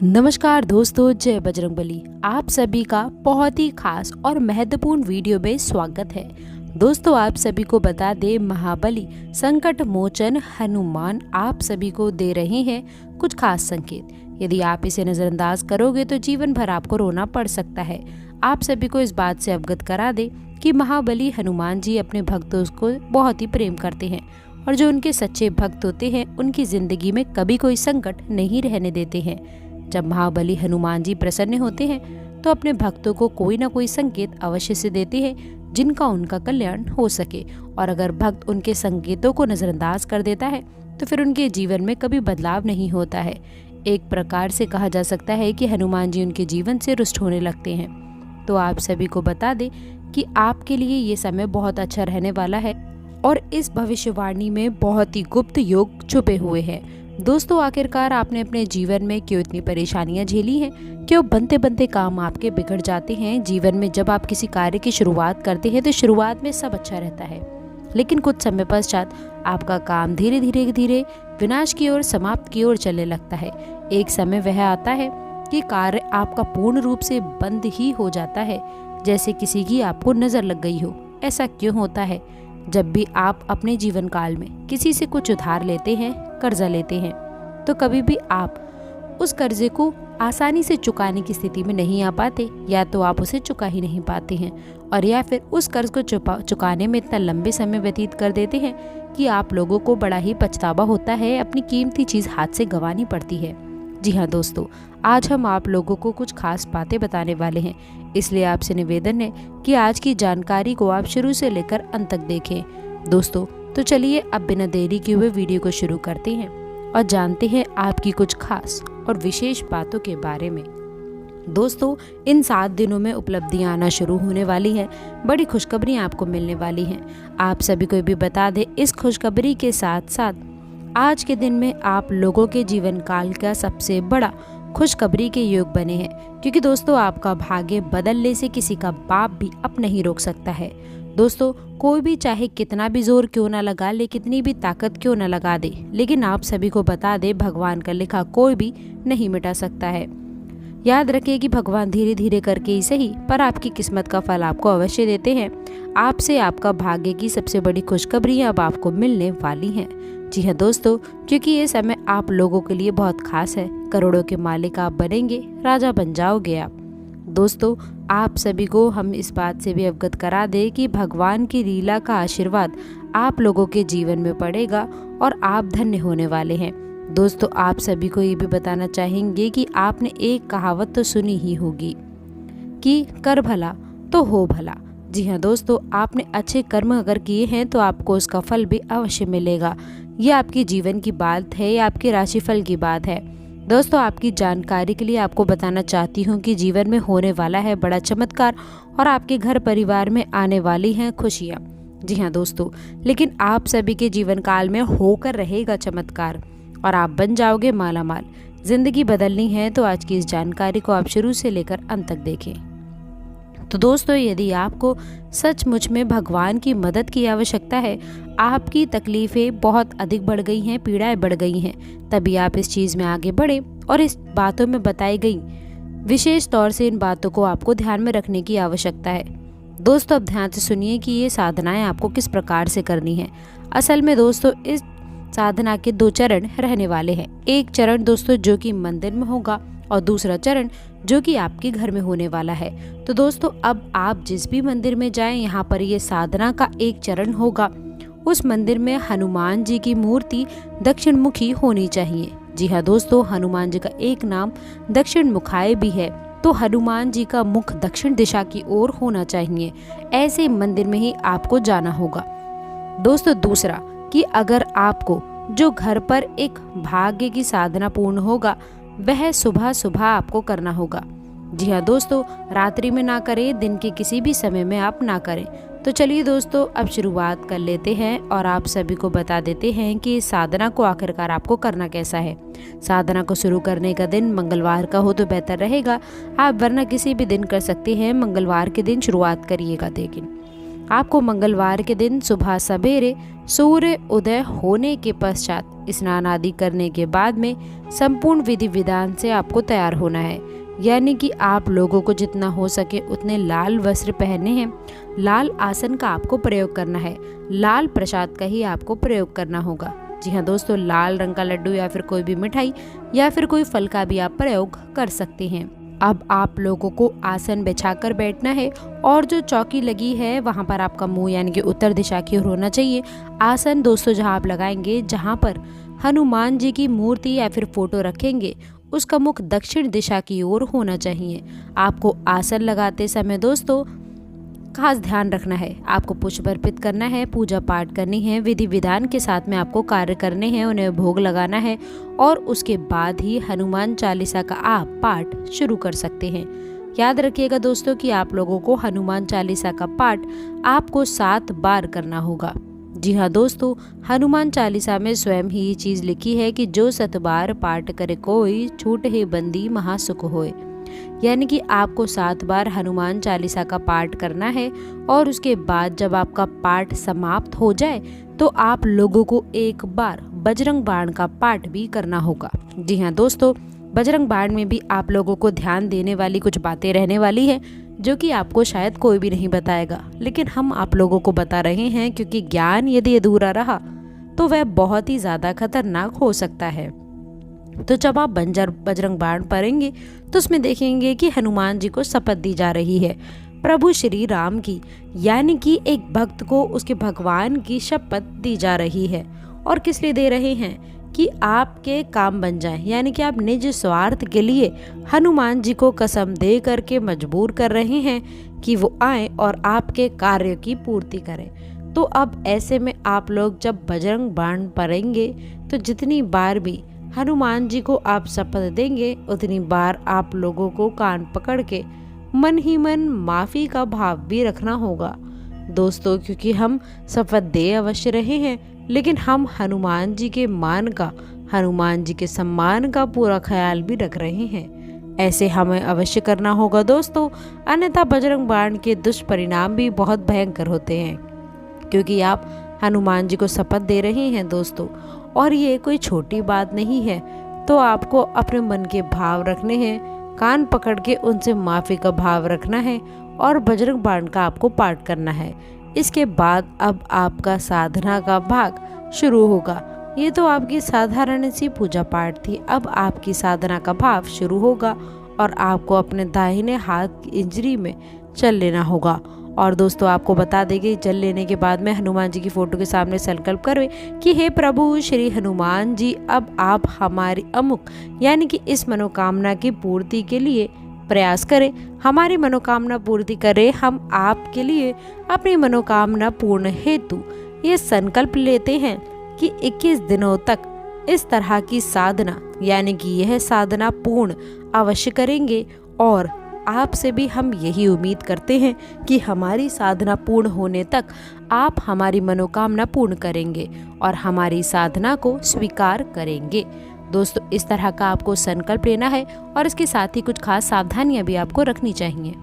नमस्कार दोस्तों, जय बजरंगबली। आप सभी का बहुत ही खास और महत्वपूर्ण वीडियो में स्वागत है। दोस्तों, आप सभी को बता दे, महाबली संकट मोचन हनुमान आप सभी को दे रहे हैं कुछ खास संकेत। यदि आप इसे नजरअंदाज करोगे तो जीवन भर आपको रोना पड़ सकता है। आप सभी को इस बात से अवगत करा दे कि महाबली हनुमान जी अपने भक्तों को बहुत ही प्रेम करते हैं और जो उनके सच्चे भक्त होते हैं उनकी जिंदगी में कभी कोई संकट नहीं रहने देते हैं। जब महाबली हनुमान जी प्रसन्न होते हैं तो अपने भक्तों को कोई ना कोई संकेत अवश्य से देते हैं जिनका उनका कल्याण हो सके, और अगर भक्त उनके संकेतों को नजरअंदाज कर देता है तो फिर उनके जीवन में कभी बदलाव नहीं होता है। एक प्रकार से कहा जा सकता है कि हनुमान जी उनके जीवन से रुष्ट होने लगते हैं। तो आप सभी को बता दें कि आपके लिए ये समय बहुत अच्छा रहने वाला है और इस भविष्यवाणी में बहुत ही गुप्त योग छुपे हुए हैं। दोस्तों, आखिरकार आपने अपने जीवन में क्यों इतनी परेशानियां झेली हैं? क्यों बनते बनते काम आपके बिगड़ जाते हैं? जीवन में जब आप किसी कार्य की शुरुआत करते हैं तो शुरुआत में सब अच्छा रहता है, लेकिन कुछ समय पश्चात आपका काम धीरे धीरे विनाश की ओर, समाप्त की ओर चलने लगता है। एक समय वह आता है कि कार्य आपका पूर्ण रूप से बंद ही हो जाता है, जैसे किसी की आपको नजर लग गई हो। ऐसा क्यों होता है? जब भी आप अपने जीवन काल में किसी से कुछ उधार लेते हैं, कर्जा लेते हैं, तो कभी भी आप उस कर्जे को आसानी से चुकाने की स्थिति में नहीं आ पाते, या तो आप उसे चुका ही नहीं पाते हैं, और या फिर उस कर्ज को चुकाने में इतना लंबे समय व्यतीत कर देते हैं कि आप लोगों को बड़ा ही पछतावा होता है, अपनी कीमती चीज हाथ से गंवानी पड़ती है। जी हाँ दोस्तों, आज हम आप लोगों को कुछ खास बातें बताने वाले हैं, इसलिए आपसे निवेदन है कि आज की जानकारी को आप शुरू से लेकर अंत तक देखें। दोस्तों, तो चलिए अब बिना देरी किए हुए वीडियो को शुरू करते हैं और जानते हैं आपकी कुछ खास और विशेष बातों के बारे में। दोस्तों, इन 7 दिनों में उपलब्धियां आना शुरू होने वाली हैं, बड़ी खुशखबरी आपको मिलने वाली हैं। आप सभी को भी बता दें, इस खुशखबरी के साथ साथ आज के दिन में आप लोगों के जीवन काल का सबसे बड़ा खुशखबरी के योग बने हैं, क्योंकि दोस्तों आपका भाग्य बदलने से किसी का बाप भी अब नहीं रोक सकता है। दोस्तों, कोई भी चाहे कितना भी जोर क्यों ना लगा ले, कितनी भी ताकत क्यों ना लगा दे, लेकिन आप सभी को बता दे, भगवान का लिखा कोई भी नहीं मिटा सकता है। याद रखिए कि भगवान धीरे धीरे करके ही सही, पर आपकी किस्मत का फल आपको अवश्य देते हैं। आपसे आपका भाग्य की सबसे बड़ी खुशखबरी अब आपको मिलने वाली हैं। जी हाँ दोस्तों, क्योंकि ये समय आप लोगों के लिए बहुत खास है। करोड़ों के मालिक आप बनेंगे, राजा बन जाओगे आप। दोस्तों, आप सभी को हम इस बात से भी अवगत करा दें कि भगवान की लीला का आशीर्वाद आप लोगों के जीवन में पड़ेगा और आप धन्य होने वाले हैं। दोस्तों, आप सभी को ये भी बताना चाहेंगे कि आपने एक कहावत तो सुनी ही होगी कि कर भला तो हो भला। जी हाँ दोस्तों, आपने अच्छे कर्म अगर किए हैं तो आपको उसका फल भी अवश्य मिलेगा। ये आपके जीवन की बात है, या आपके राशिफल की बात है। दोस्तों, आपकी जानकारी के लिए आपको बताना चाहती हूँ कि जीवन में होने वाला है बड़ा चमत्कार और आपके घर परिवार में आने वाली हैं खुशियाँ। जी हाँ दोस्तों, लेकिन आप सभी के जीवन काल में होकर रहेगा चमत्कार और आप बन जाओगे मालामाल। जिंदगी बदलनी है तो आज की इस जानकारी को आप शुरू से लेकर अंत तक देखें। तो दोस्तों, यदि आपको सचमुच में भगवान की मदद की आवश्यकता है, आपकी तकलीफें बहुत अधिक बढ़ गई हैं, पीड़ाएं बढ़ गई हैं, तभी आप इस चीज़ में आगे बढ़े और इस बातों में बताई गई विशेष तौर से इन बातों को आपको ध्यान में रखने की आवश्यकता है। दोस्तों, अब ध्यान से सुनिए कि ये साधनाएं आपको किस प्रकार से करनी है। असल में दोस्तों, इस साधना के 2 चरण रहने वाले हैं। एक चरण दोस्तों जो कि मंदिर में होगा और दूसरा चरण जो कि आपके घर में होने वाला है। तो दोस्तों, अब आप जिस भी मंदिर में जाएं, यहाँ पर ये साधना का एक चरण होगा। उस मंदिर में हनुमान जी की मूर्ति दक्षिण मुखी होनी चाहिए। जी हाँ दोस्तों, हनुमान जी का एक नाम दक्षिण मुखाय भी है, तो हनुमान जी का मुख दक्षिण दिशा की ओर होना चाहिए। ऐसे मंदिर में ही आपको जाना होगा। दोस्तों, दूसरा कि अगर आपको जो घर पर एक भाग्य की साधना पूर्ण होगा, वह सुबह सुबह आपको करना होगा। जी हाँ दोस्तों, रात्रि में ना करें, दिन के किसी भी समय में आप ना करें। तो चलिए दोस्तों, अब शुरुआत कर लेते हैं और आप सभी को बता देते हैं कि इस साधना को आखिरकार आपको करना कैसा है। साधना को शुरू करने का दिन मंगलवार का हो तो बेहतर रहेगा, आप वरना किसी भी दिन कर सकते हैं, मंगलवार के दिन शुरुआत करिएगा। लेकिन आपको मंगलवार के दिन सुबह सवेरे सूर्य उदय होने के पश्चात स्नान आदि करने के बाद में संपूर्ण विधि विधान से आपको तैयार होना है। यानी कि आप लोगों को जितना हो सके उतने लाल वस्त्र पहनने हैं, लाल आसन का आपको प्रयोग करना है, लाल प्रसाद का ही आपको प्रयोग करना होगा। जी हाँ दोस्तों, लाल रंग का लड्डू या फिर कोई भी मिठाई या फिर कोई फल का भी आप प्रयोग कर सकते हैं। अब आप लोगों को आसन बिछाकर बैठना है और जो चौकी लगी है वहाँ पर आपका मुंह यानी कि उत्तर दिशा की ओर होना चाहिए। आसन दोस्तों जहाँ आप लगाएंगे, जहाँ पर हनुमान जी की मूर्ति या फिर फोटो रखेंगे, उसका मुख दक्षिण दिशा की ओर होना चाहिए। आपको आसन लगाते समय दोस्तों खास ध्यान रखना है, आपको पुष्प अर्पित करना है, पूजा पाठ करनी है, विधि विधान के साथ में आपको कार्य करने हैं, उन्हें भोग लगाना है और उसके बाद ही हनुमान चालीसा का आप पाठ शुरू कर सकते हैं। याद रखिएगा दोस्तों कि आप लोगों को हनुमान चालीसा का पाठ आपको 7 बार करना होगा। जी हाँ दोस्तों, हनुमान चालीसा में स्वयं ही ये चीज़ लिखी है कि जो 7 बार पाठ करे कोई, छूट हे बंदी महासुख होए। यानी कि आपको 7 बार हनुमान चालीसा का पाठ करना है और उसके बाद जब आपका पाठ समाप्त हो जाए तो आप लोगों को एक बार बजरंग बाण का पाठ भी करना होगा। जी हाँ दोस्तों, बजरंग बाण में भी आप लोगों को ध्यान देने वाली कुछ बातें रहने वाली हैं जो कि आपको शायद कोई भी नहीं बताएगा, लेकिन हम आप लोगों को बता रहे हैं क्योंकि ज्ञान यदि अधूरा रहा तो वह बहुत ही ज़्यादा खतरनाक हो सकता है। तो जब आप बजरंग बाण पढ़ेंगे तो उसमें देखेंगे कि हनुमान जी को शपथ दी जा रही है, प्रभु श्री राम की, यानी कि एक भक्त को उसके भगवान की शपथ दी जा रही है। और किस लिए दे रहे हैं? कि आपके काम बन जाए, यानी कि आप निज स्वार्थ के लिए हनुमान जी को कसम दे करके मजबूर कर रहे हैं कि वो आए और आपके कार्य की पूर्ति करें। तो अब ऐसे में आप लोग जब बजरंग बाण पढ़ेंगे तो जितनी बार भी हनुमान जी को आप शपथ देंगे उतनी बार आप लोगों को कान पकड़ के मन ही मन माफ़ी का भाव भी रखना होगा दोस्तों, क्योंकि हम शपथ दे अवश्य रहे हैं लेकिन हम हनुमान जी के मान का, हनुमान जी के सम्मान का पूरा ख्याल भी रख रहे हैं। ऐसे हमें अवश्य करना होगा दोस्तों, अन्यथा बजरंग बाण के दुष्परिणाम भी बहुत भयंकर होते हैं, क्योंकि आप हनुमान जी को शपथ दे रहे हैं दोस्तों और ये कोई छोटी बात नहीं है। तो आपको अपने मन के भाव रखने हैं, कान पकड़ के उनसे माफ़ी का भाव रखना है और बजरंग बाण का आपको पाठ करना है। इसके बाद अब आपका साधना का भाग शुरू होगा। ये तो आपकी साधारण सी पूजा पाठ थी, अब आपकी साधना का भाव शुरू होगा और आपको अपने दाहिने हाथ की इंजरी में चल लेना होगा। और दोस्तों आपको बता दें कि जल लेने के बाद में हनुमान जी की फोटो के सामने संकल्प करें कि हे प्रभु श्री हनुमान जी, अब आप हमारी अमुक यानी कि इस मनोकामना की पूर्ति के लिए प्रयास करें, हमारी मनोकामना पूर्ति करें। हम आपके लिए अपनी मनोकामना पूर्ण हेतु ये संकल्प लेते हैं कि 21 दिनों तक इस तरह की साधना यानी कि यह साधना पूर्ण अवश्य करेंगे और आपसे भी हम यही उम्मीद करते हैं कि हमारी साधना पूर्ण होने तक आप हमारी मनोकामना पूर्ण करेंगे और हमारी साधना को स्वीकार करेंगे। दोस्तों इस तरह का आपको संकल्प लेना है और इसके साथ ही कुछ खास सावधानियां भी आपको रखनी चाहिए।